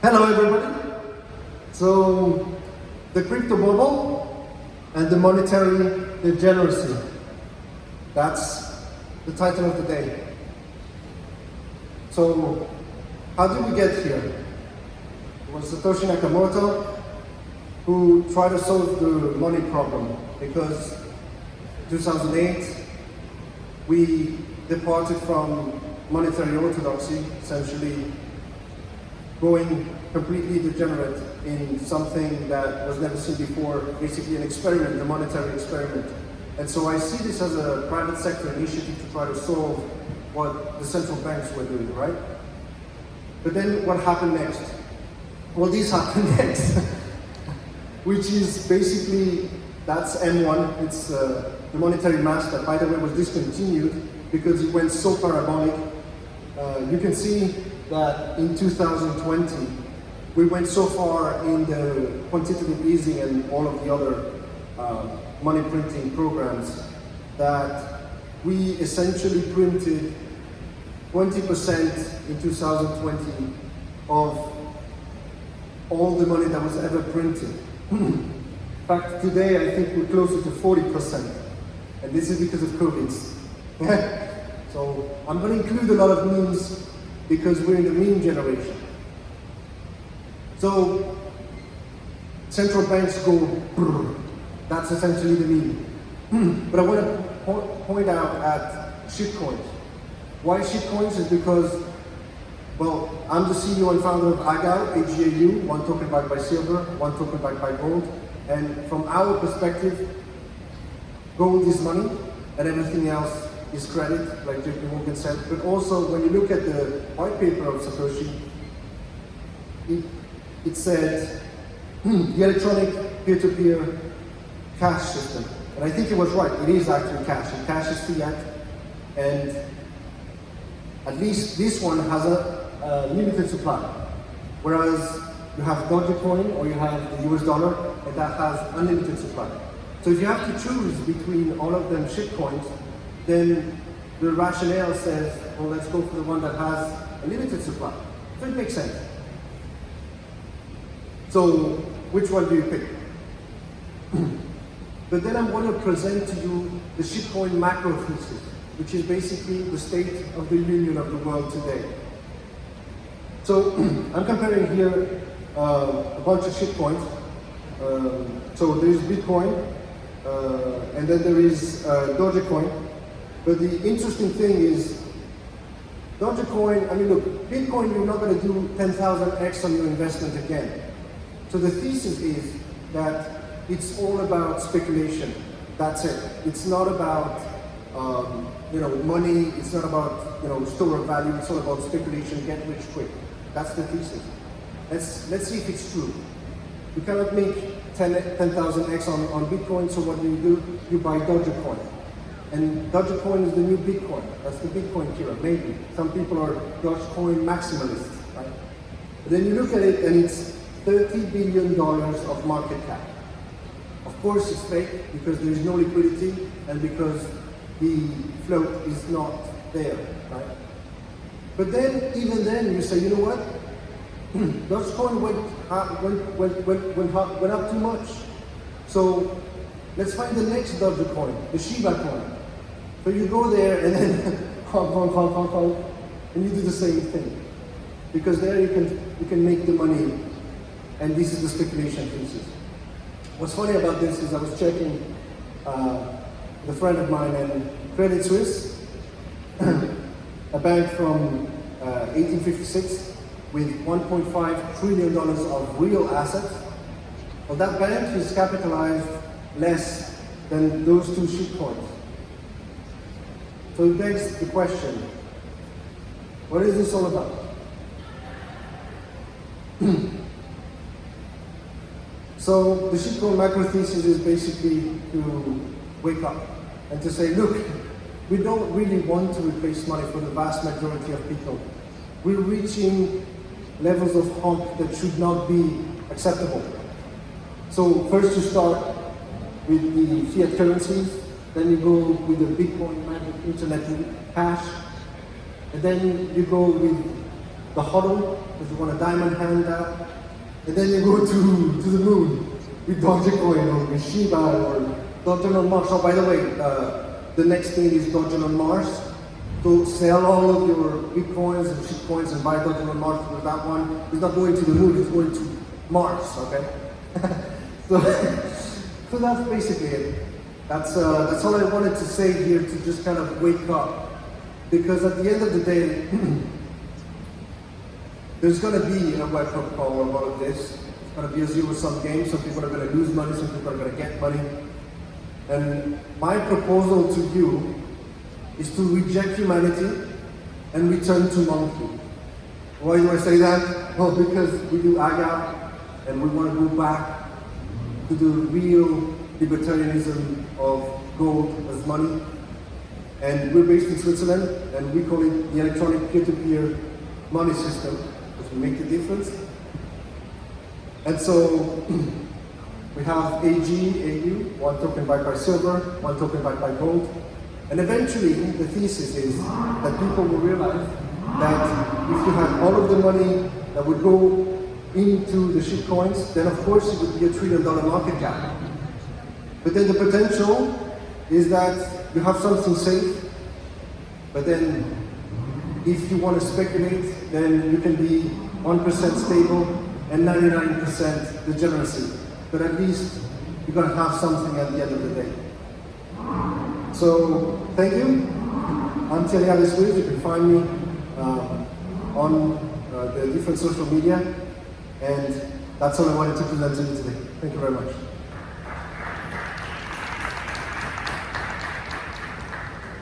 Hello everybody. So, the crypto bubble and the monetary degeneracy. That's the title of the day. So, how did we get here? It was Satoshi Nakamoto who tried to solve the money problem, because in 2008 we departed from monetary orthodoxy, essentially going completely degenerate in something that was never seen before, basically an experiment, a monetary experiment. And so I see this as a private sector initiative to try to solve what the central banks were doing, right? But then what happened next? Well, this happened next, which is basically, that's M1, it's the monetary mass that, by the way, was discontinued because it went so parabolic. You can see that in 2020, we went so far in the quantitative easing and all of the other money printing programs that we essentially printed 20% in 2020 of all the money that was ever printed. In fact, today I think we're closer to 40%, and this is because of COVID. So I'm going to include a lot of memes because we're in the meme generation. So central banks go brrr. That's essentially the meme. But I want to point out at shitcoins. Why shitcoins is because, well, I'm the CEO and founder of AgAu, AgAu, one token backed by silver, one token backed by gold. And from our perspective, gold is money and everything else is credit, like JP Morgan said. But also, when you look at the white paper of Satoshi, it said the electronic peer-to-peer cash system. And I think it was right. It is actually cash, and cash is fiat. And at least this one has a limited supply. Whereas you have Dogecoin or you have the US dollar, and that has unlimited supply. So if you have to choose between all of them shitcoins, then the rationale says, well, let's go for the one that has a limited supply. So it makes sense. So which one do you pick? But then I'm going to present to you the shitcoin macro thesis, which is basically the state of the union of the world today. So I'm comparing here a bunch of shitcoins. So there is Bitcoin, and then there is Dogecoin. But the interesting thing is, Dogecoin, I mean look, Bitcoin, you're not going to do 10,000x on your investment again. So the thesis is that it's all about speculation. That's it. It's not about money. It's not about store of value. It's all about speculation. Get rich quick. That's the thesis. Let's see if it's true. You cannot make 10,000x on Bitcoin. So what do? You buy Dogecoin, and Dogecoin is the new Bitcoin. That's the Bitcoin killer. Maybe some people are Dogecoin maximalists, right? But then you look at it, and it's $30 billion of market cap. Of course it's fake because there is no liquidity and because the float is not there, right? But then, even then, you say, you know what? Dogecoin went up too much. So let's find the next Dogecoin, the Shiba coin. So you go there and then honk, and you do the same thing. Because there you can make the money. And this is the speculation thesis. What's funny about this is I was checking with a friend of mine, and Credit Suisse, a bank from 1856 with $1.5 trillion of real assets. Well, that bank is capitalized less than those two shitcoins. So it begs the question, what is this all about? So the shitcoin macro thesis is basically to wake up and to say, look, we don't really want to replace money for the vast majority of people. We're reaching levels of honk that should not be acceptable. So first you start with the fiat currencies, then you go with the Bitcoin magic internet cash, and then you go with the HODL, because you want a diamond hand that, and then you go to the moon with Dogecoin or with Shiba or Dogecoin on Mars. Oh, by the way, the next thing is Dogecoin on Mars. So sell all of your Bitcoins and shitcoins and buy Dogecoin on Mars, because that one is not going to the moon, it's going to Mars, okay? So that's basically it. That's all I wanted to say here, to just kind of wake up. Because at the end of the day, there's going to be a web protocol about of this. It's going to be a zero-sum game. Some people are going to lose money, some people are going to get money. And my proposal to you is to reject humanity and return to monkey. Why do I say that? Well, because we do AgAu and we want to go back to the real libertarianism of gold as money. And we're based in Switzerland, and we call it the electronic peer-to-peer money system, because we make the difference. And so we have AgAu, one token backed by silver, one token backed by gold. And eventually, the thesis is that people will realize that if you had all of the money that would go into the shitcoins, then of course it would be $1 trillion market cap. But then the potential is that you have something safe, but then if you want to speculate, then you can be 1% stable and 99% degeneracy. But at least you're going to have something at the end of the day. So, thank you. I'm Thierry Arys Ruiz. You can find me on the different social media. And that's all I wanted to present to you today. Thank you very much.